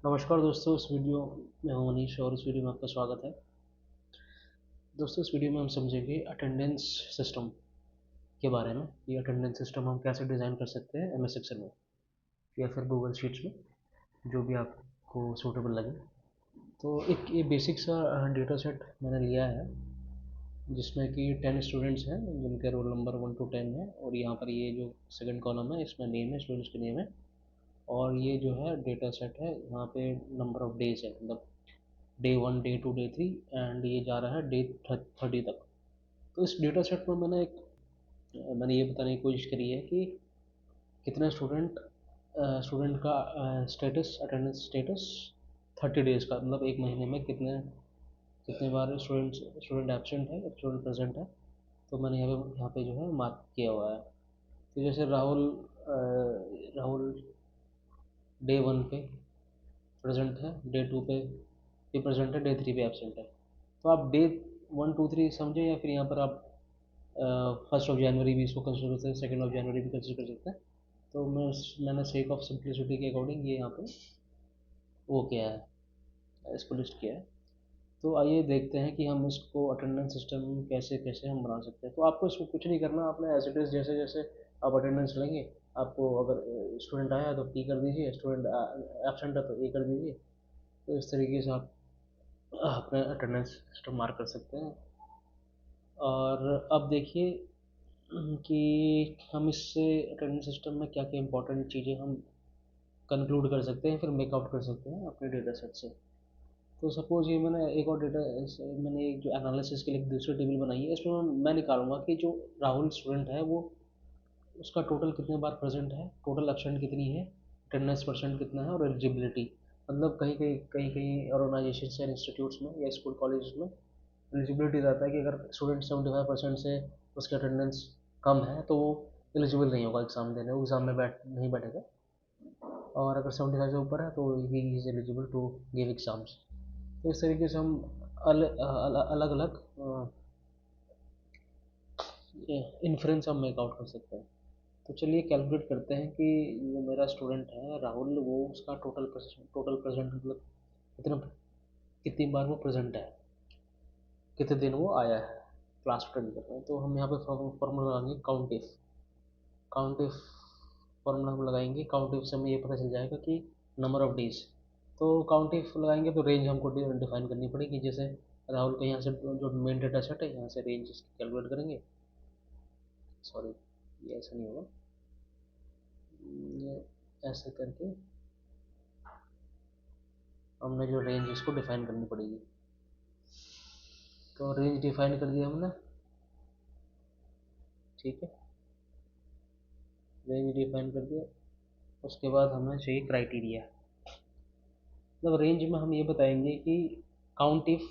नमस्कार दोस्तों, इस वीडियो में हूं मनीष और इस वीडियो में आपका स्वागत है। दोस्तों, इस वीडियो में हम समझेंगे अटेंडेंस सिस्टम के बारे में। ये अटेंडेंस सिस्टम हम कैसे डिज़ाइन कर सकते हैं एमएस एक्सेल में या फिर गूगल शीट्स में, जो भी आपको सूटेबल लगे। तो एक ये बेसिक सा डेटा सेट मैंने लिया है जिसमें कि 10 स्टूडेंट्स हैं जिनके रोल नंबर 1 to 10 है, और यहाँ पर ये जो सेकंड कॉलम है इसमें नेम है, स्टूडेंट्स के नेम है, और ये जो है डेटा सेट है, यहाँ पे नंबर ऑफ डेज है, मतलब डे 1, डे 2, डे 3, एंड ये जा रहा है डे 30 तक। तो इस डेटा सेट में मैंने ये बताने की कोशिश करी है कि कितने स्टूडेंट का स्टेटस, अटेंडेंस स्टेटस 30 डेज का, मतलब एक महीने में कितने कितने बार स्टूडेंट एबसेंट है, स्टूडेंट प्रेजेंट है। तो मैंने यहाँ पे जो है मार्क किया हुआ है। तो जैसे राहुल डे 1 पे प्रेजेंट है, डे 2 पे भी प्रेजेंट है, डे 3 पे एबसेंट है। तो आप डे 1, 2, 3 समझे, या फिर यहाँ पर आप 1 जनवरी भी इसको कंसिडर कर सकते हैं, 2 जनवरी भी कंसिडर कर सकते हैं। तो मैंने सेक ऑफ सिंप्लिसिटी के अकॉर्डिंग ये यहाँ पे वो किया है, इसको लिस्ट किया है। तो आइए देखते हैं कि हम इसको अटेंडेंस सिस्टम कैसे कैसे हम बना सकते हैं। तो आपको इसको कुछ नहीं करना, आपने एज इट इज़ जैसे जैसे आप अटेंडेंस लेंगे, आपको अगर स्टूडेंट आया तो टी कर दीजिए, स्टूडेंट एबसेंट है तो ए कर दीजिए। तो इस तरीके से आप अपने अटेंडेंस सिस्टम मार्क कर सकते हैं। और अब देखिए कि हम इससे अटेंडेंस सिस्टम में क्या क्या इंपॉर्टेंट चीज़ें हम कंक्लूड कर सकते हैं, फिर मेकआउट कर सकते हैं अपने डेटा सेट से। तो सपोज ये मैंने एक और मैंने एक जो एनालिसिस के लिए एक दूसरी टेबल बनाई है, इसमें मैं निकालूंगा कि जो राहुल स्टूडेंट है वो उसका टोटल कितने बार प्रेजेंट है, टोटल एब्सेंट कितनी है, अटेंडेंस परसेंट कितना है, और एलिजिबिलिटी। मतलब कहीं कहीं ऑर्गेनाइजेशन या इंस्टीट्यूट्स में या स्कूल कॉलेज में एलिजिबिलिटी रहता है कि अगर स्टूडेंट 75% से उसकी अटेंडेंस कम है तो वो एलिजिबल नहीं होगा एग्ज़ाम देने, वो एग्ज़ाम में नहीं बैठेगा। और अगर 75 से ऊपर है तो he is eligible to give exams. तो इस तरीके से हम अलग अलग इन्फ्रेंस हम मेकआउट कर सकते हैं। तो चलिए कैलकुलेट करते हैं कि जो मेरा स्टूडेंट है राहुल, वो उसका टोटल प्रेजेंट मतलब कितना कितनी बार वो प्रेजेंट है, कितने दिन वो आया है क्लास अटेंड कर रहे हैं। तो हम यहाँ पे फॉर्मूला लगाएंगे काउंट इफ फॉर्मूला हम लगाएंगे काउंट इफ से हमें ये पता चल जाएगा कि नंबर ऑफ डेज। तो काउंट इफ लगाएंगे तो रेंज हमको डिफाइन करनी पड़ेगी। जैसे राहुल का यहाँ से जो मेन डेटा सेट है, यहाँ से रेंज इसकी कैलकुलेट करेंगे। सॉरी, ये ऐसा नहीं होगा, ये ऐसे करके हमने जो रेंज इसको डिफाइन करनी पड़ेगी। तो रेंज डिफाइन कर दिया हमने, ठीक है, रेंज डिफाइन कर दिया। उसके बाद हमें चाहिए क्राइटेरिया। मतलब रेंज में हम ये बताएंगे कि काउंट इफ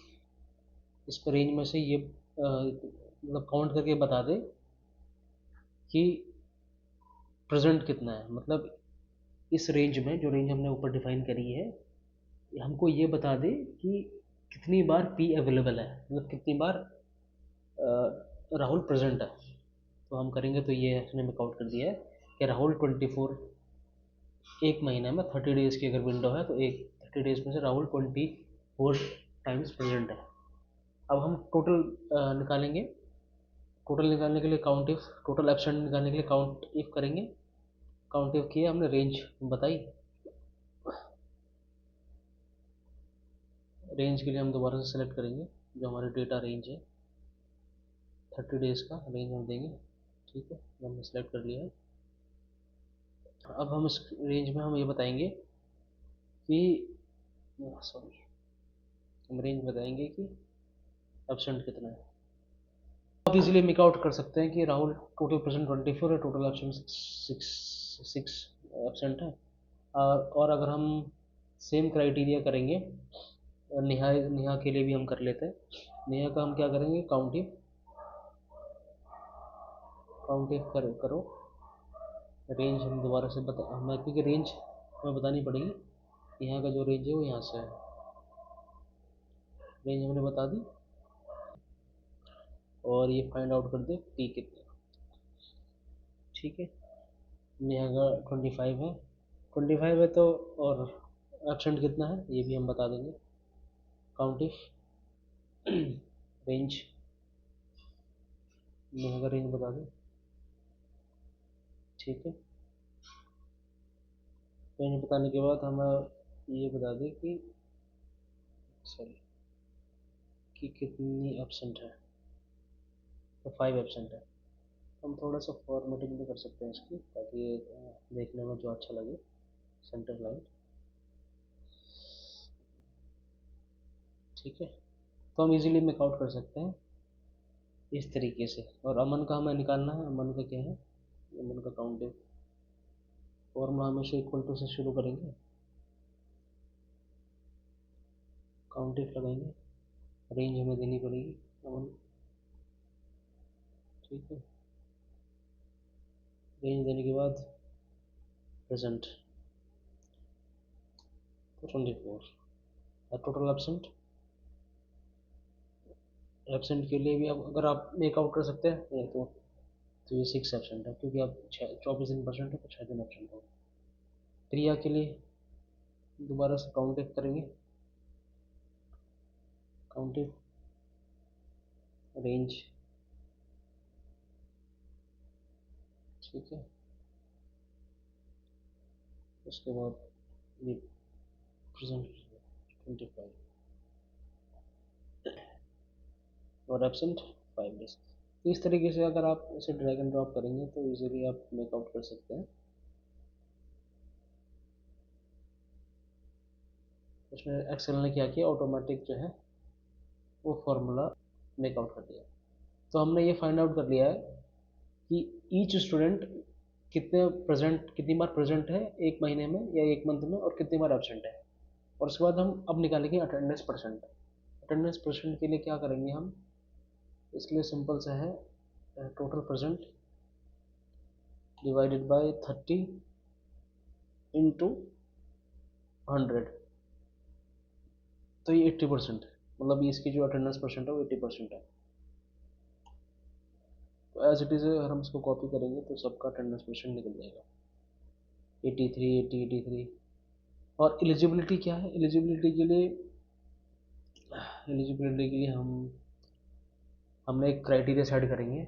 इस रेंज में से ये मतलब काउंट करके बता दे कि प्रेजेंट कितना है। मतलब इस रेंज में, जो रेंज हमने ऊपर डिफाइन करी है, हमको ये बता दे कि कितनी बार पी अवेलेबल है, मतलब कितनी बार राहुल प्रेजेंट है। तो हम करेंगे तो ये हमने मेकआउट कर दिया है कि राहुल 24, एक महीने में 30 डेज की अगर विंडो है तो एक 30 डेज में से राहुल 24 टाइम्स प्रेजेंट है। अब हम टोटल निकालेंगे। टोटल निकालने के लिए काउंट इफ, टोटल एब्सेंट निकालने के लिए काउंट इफ करेंगे। काउंट इफ किया हमने, रेंज बताई। रेंज के लिए हम दोबारा से सेलेक्ट करेंगे जो हमारी डेटा रेंज है, 30 डेज का रेंज हम देंगे, ठीक है, हमने सेलेक्ट कर लिया है। अब हम इस रेंज में हम ये बताएंगे कि सॉरी, हम रेंज बताएंगे कि एब्सेंट कितना है। आप इजीली मेक आउट कर सकते हैं कि राहुल टोटल प्रेजेंट 24 है, टोटल एब्सेंट सिक्स एब्सेंट है। और अगर हम सेम क्राइटेरिया करेंगे नेहा नेहा के लिए भी हम कर लेते हैं। नेहा का हम क्या करेंगे, काउंट इफ करो। रेंज हम दोबारा से बता हमें, क्योंकि रेंज हमें बतानी पड़ेगी। यहाँ का जो रेंज है वो यहाँ से है, रेंज हमने बता दी। और ये फाइंड आउट कर दे पी कितना, ठीक है। नेहा का 25 है, 25 है तो, और एब्सेंट कितना है ये भी हम बता देंगे। काउंट इफ रेंज, अगर रेंज बता दें, ठीक है। रेंज बताने के बाद हम ये बता दें कि सॉरी कि कितनी एब्सेंट है, तो 5 एब्सेंट है। हम थोड़ा सा फॉर्मेटिंग भी कर सकते हैं इसकी, ताकि ये देखने में जो अच्छा लगे, सेंटर लाइन, ठीक है। तो हम इजीली मेक आउट कर सकते हैं इस तरीके से। और अमन का हमें निकालना है, अमन का क्या है, अमन का काउंट है, फॉर्मूला हमेशा इक्वल टू से शुरू करेंगे, काउंट इफ लगाएंगे, रेंज हमें देनी पड़ेगी अमन, ठीक है। रेंज देने के बाद प्रेजेंट तो 24, और टोटल एब्सेंट, एब्सेंट के लिए भी अब अगर आप मेक आउट कर सकते हैं ये तो ये 6 एब्सेंट है, क्योंकि आप 24 दिन परसेंट है तो 6 दिन एब्सेंट हो। प्रिया के लिए दोबारा से काउंट इफ करेंगे, काउंट इफ रेंज, ठीक है। उसके बाद ये प्रेजेंट 25 और एब्सेंट 5 डेज। तो इस तरीके से अगर आप इसे ड्रैग एंड ड्रॉप करेंगे तो इजीली आप मेक आउट कर सकते हैं। उसमें एक्सेल ने क्या किया, ऑटोमेटिक जो है वो फार्मूला मेक आउट कर दिया। तो हमने ये फाइंड आउट कर लिया है कि ईच स्टूडेंट कितनी बार प्रेजेंट है एक महीने में या एक मंथ में, और कितनी बार एब्सेंट है। और उसके बाद हम अब निकालेंगे अटेंडेंस परसेंट। अटेंडेंस परसेंट के लिए क्या करेंगे हम, इसके लिए सिंपल सा है, total present divided by 30 into 100, तो ये 80% है, मतलब इसकी जो अटेंडेंस परसेंट है वो 80% है। तो एज इट इज़ अगर हम इसको कॉपी करेंगे तो सबका अटेंडेंस परसेंट निकल जाएगा 83, 80, 83। और एलिजिबिलिटी क्या है, एलिजिबिलिटी के लिए हमने एक क्राइटेरिया सेट करेंगे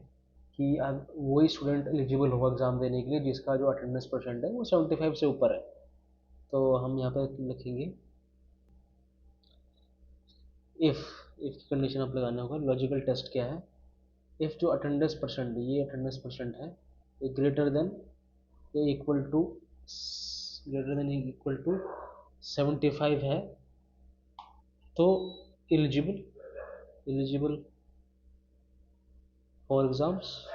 कि अब वही स्टूडेंट एलिजिबल होगा एग्ज़ाम देने के लिए जिसका जो अटेंडेंस परसेंट है वो 75 से ऊपर है। तो हम यहाँ पे लिखेंगे इफ़ की कंडीशन आप लगाना होगा। लॉजिकल टेस्ट क्या है, इफ़ जो अटेंडेंस परसेंट, ये अटेंडेंस परसेंट है, ये ग्रेटर देन या इक्वल टू 75 है, तो एलिजिबल फॉर एग्ज़ाम्स।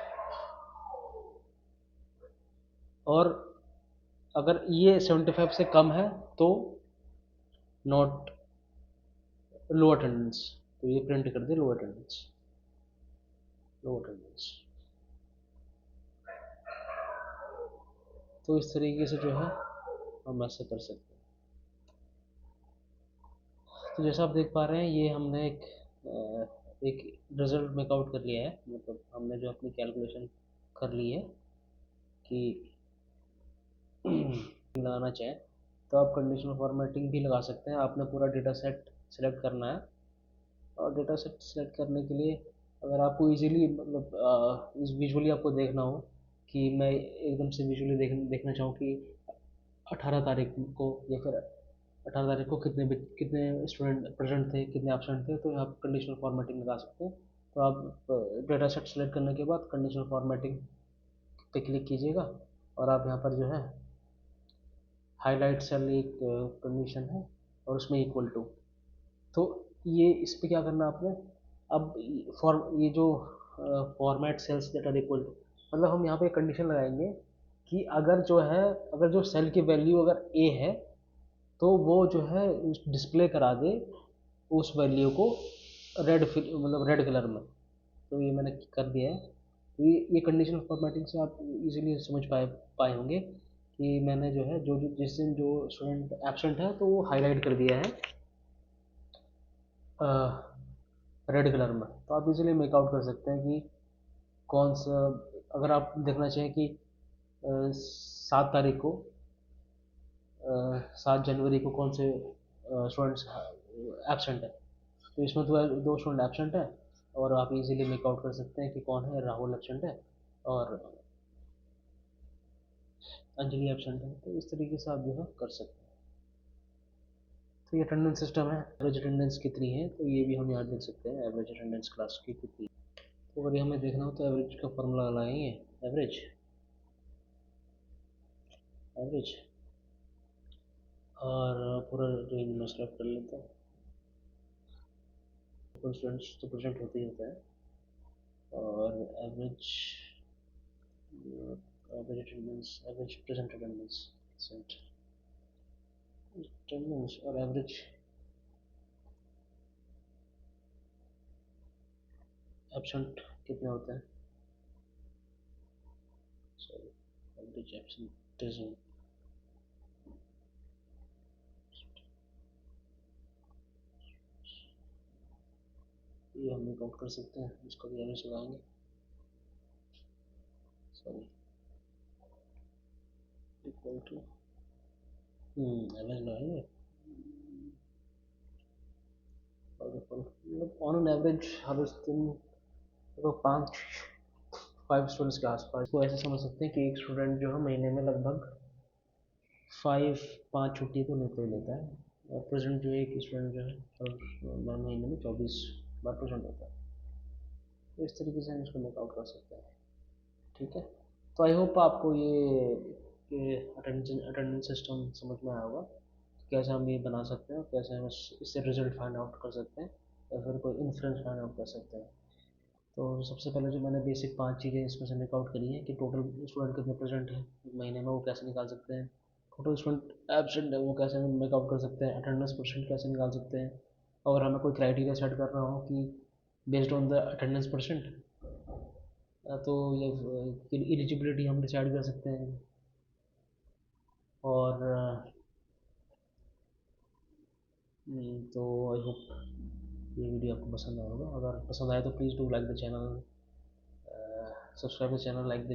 और अगर ये 75 से कम है तो नॉट, लो अटेंडेंस, तो ये प्रिंट कर दे लो अटेंडेंस, लो अटेंडेंस। तो इस तरीके से जो है हम ऐसे कर सकते हैं। तो जैसा आप देख पा रहे हैं ये हमने एक रिजल्ट मेकआउट कर लिया है, मतलब हमने जो अपनी कैलकुलेशन कर ली है कि लगाना चाहें तो आप कंडीशनल फॉर्मेटिंग भी लगा सकते हैं। आपने पूरा डेटा सेट सेलेक्ट करना है, और डेटा सेट सेलेक्ट करने के लिए अगर आपको इजीली मतलब इस विजुअली आपको देखना हो, कि मैं एकदम से विजुअली देखना चाहूँ कि 18 तारीख को या फिर 18 तारीख को कितने स्टूडेंट प्रेजेंट थे, कितने एब्सेंट थे, तो आप कंडीशनल फॉर्मेटिंग लगा सकते हैं। तो आप डेटा सेट सेलेक्ट करने के बाद कंडीशनल फॉर्मेटिंग पे क्लिक कीजिएगा, और आप यहाँ पर जो है हाईलाइट सेल एक कंडीशन है और उसमें इक्वल टू, तो ये इस पे क्या करना आपने, अब ये जो format cells that are equal to, मतलब हम यहाँ पे कंडीशन लगाएंगे कि अगर जो सेल की वैल्यू अगर ए है तो वो जो है डिस्प्ले करा दे उस वैल्यू को मतलब रेड कलर में। तो ये मैंने कर दिया है। तो ये कंडीशनल फॉर्मेटिंग से आप इजीली समझ पाए होंगे कि मैंने जो है जिस दिन जो स्टूडेंट एब्सेंट है तो वो हाईलाइट कर दिया है रेड कलर में। तो आप इजीली मेक आउट कर सकते हैं कि कौन सा, अगर आप देखना चाहें कि 7 तारीख को 7 जनवरी को कौन से स्टूडेंट्स एबसेंट है। तो इसमें तो दो स्टूडेंट एबसेंट है, और आप इजीली मेक आउट कर सकते हैं कि कौन है। राहुल एबसेंट है और अंजलि एबसेंट है। तो इस तरीके से आप जो है कर सकते हैं। तो ये अटेंडेंस सिस्टम है। एवरेज अटेंडेंस कितनी है, तो ये भी हम यहाँ देख सकते हैं एवरेज अटेंडेंस क्लास की कितनी है। तो अगर ये हमें देखना हो तो एवरेज का फॉर्मूला लगाएंगे। एवरेज एवरेज और पूरा रेंज में सेलेक्ट कर लेते हैं। स्टूडेंट्स तो प्रेजेंट होते ही होता है। और average average attendance, average present attendance, attendance और एवरेज एब्सेंट कितने होते हैं। Sorry, average absenteeism. ये हम काउंट कर सकते हैं, इसको भी एवरेज लगाएंगे। सॉरी, इक्वल टू एवरेज लगाएंगे। मतलब ऑन एन एवरेज हर दिन तो 5 स्टूडेंट्स के आसपास को ऐसे समझ सकते हैं कि एक स्टूडेंट जो है महीने में लगभग 5 छुट्टी तो लेते ही लेता है। और प्रेजेंट जो है एक स्टूडेंट जो है महीने में 24 बार प्रेजेंट होता है। तो इस तरीके से हम इसको मेक आउट कर सकते हैं। ठीक है। तो आई होप आपको ये अटेंडेंस सिस्टम समझ में आया होगा। कैसे हम ये बना सकते हैं, कैसे हम इससे रिजल्ट फाइंड आउट कर सकते हैं, या फिर कोई इन्फ्लुएंस फाइंड आउट कर सकते हैं। तो सबसे पहले जो मैंने बेसिक 5 चीज़ें इसमें से मेक आउट करी हैं कि टोटल स्टूडेंट कितने प्रेजेंट हैं महीने में, वो कैसे निकाल सकते हैं। टोटल स्टूडेंट एब्सेंट है वो कैसे हम मेक आउट कर सकते हैं। अटेंडेंस परसेंट कैसे निकाल सकते हैं। और हमें कोई क्राइटेरिया सेट करना हो कि based on the attendance percent, तो ये एलिजिबिलिटी हम डिसाइड कर सकते हैं। और तो आई होप ये वीडियो आपको पसंद आया होगा। अगर पसंद आए तो please do like the channel, subscribe the channel, like the